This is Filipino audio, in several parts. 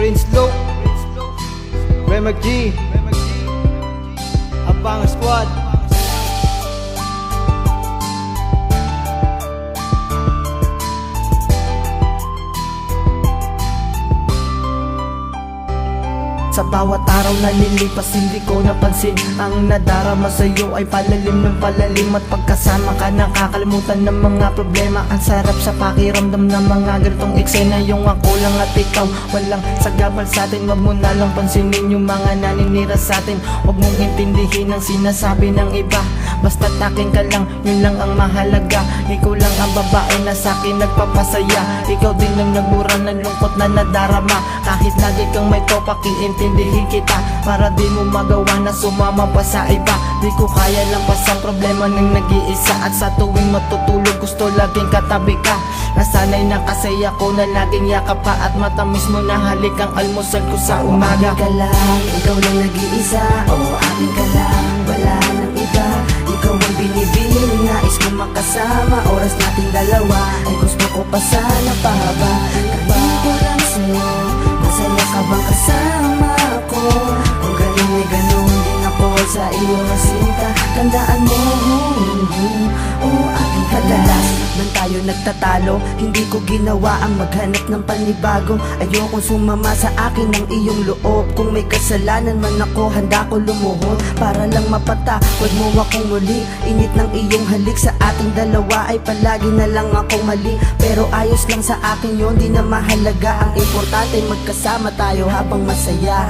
Prince Luke, Rema G, Abang Squad. Sa bawat araw na lilipas hindi ko napansin ang nadarama sa'yo ay palalim ng palalim. At pagkasama ka nakakalimutan ng mga problema. Ang sarap sa pakiramdam ng mga ganitong eksena. Yung ako lang at ikaw walang sagabal sa'tin. Wag mo na lang pansinin yung mga naninira sa'tin. Wag mong intindihin ang sinasabi ng iba. Basta't akin ka lang, yun lang ang mahalaga. Ikaw lang ang babae na sa'kin nagpapasaya. Ikaw din ang nagmura ng lungkot na nadarama. Kahit lagi kang may topak, iintindihin kita. Para di mo magawa na sumama pa sa iba. Di ko kaya lampas ang problema ng nag-iisa. At sa tuwing matutulog gusto laging katabi ka. Nasanay na kasi ako na laging yakap ka. At matamis mo na halik ang almusal ko sa umaga. Akin ka lang, ikaw lang nag-iisa. Oo, akin ka lang, wala nang iba. Ikaw ang binibili, nais ko makasama. Oras nating dalawa, ay gusto ko pa sana pahaba. Kainin ko lang sa'yo, masaya ka bang kasama ako? Kung ganun ay ganun din ako sa iyo sinta. Tandaan mo, oo, akin ka lang. Man tayo nagtatalo, hindi ko ginawa ang maghanap ng panibago. Ayokong sumama sa akin ng iyong loob. Kung may kasalanan man ako, handa ko lumuhod. Para lang mapatawad mo akong muli. Init ng iyong halik sa ating dalawa ay palagi na lang akong mali. Pero ayos lang sa akin yun, di na mahalaga. Ang importante magkasama tayo habang masaya.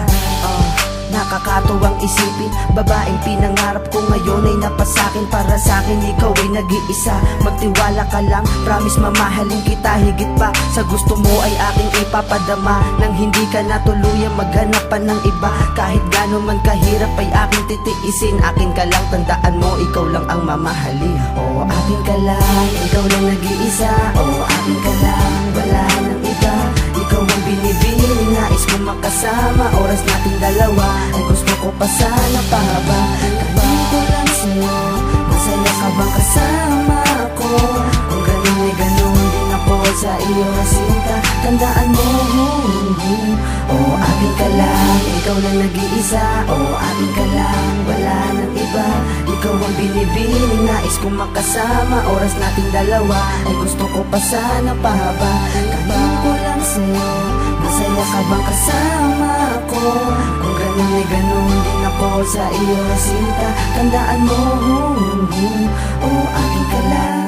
Nakakatuwang isipin, babaeng pinangarap ko ngayon ay napasakin. Para sa'kin ikaw ay nag-iisa. Magtiwala ka lang, promise mamahalin kita higit pa. Sa gusto mo ay aking ipapadama. Nang hindi ka na tuluyang maghanap pa ng iba. Kahit gano'n man kahirap ay aking titiisin. Akin ka lang, tandaan mo, ikaw lang ang mamahalin. Oo, akin ka lang, ikaw lang nag-iisa. Oo, akin ka lang, wala nang iba. Ikaw ang binibili, nais ko makasama. Oras nating dalawa, ay gusto ko pa sana pahaba. Kainin ko lang sa'yo, masaya ka bang kasama ako? Kung ganun ay ganun din ako sa iyo sinta. Tandaan mo, oo, akin ka lang, ikaw lang nag-iisa. Oo, akin ka lang, wala nang iba. Ikaw ang binibili, nais ko makasama. Oras nating dalawa, ay gusto ko pa sana pahaba. Kainin ko lang sa'yo, masaya ka bang kasama ako? Kung ganun ay ganun din ako sa iyo sinta. Tandaan mo, oo, akin ka lang.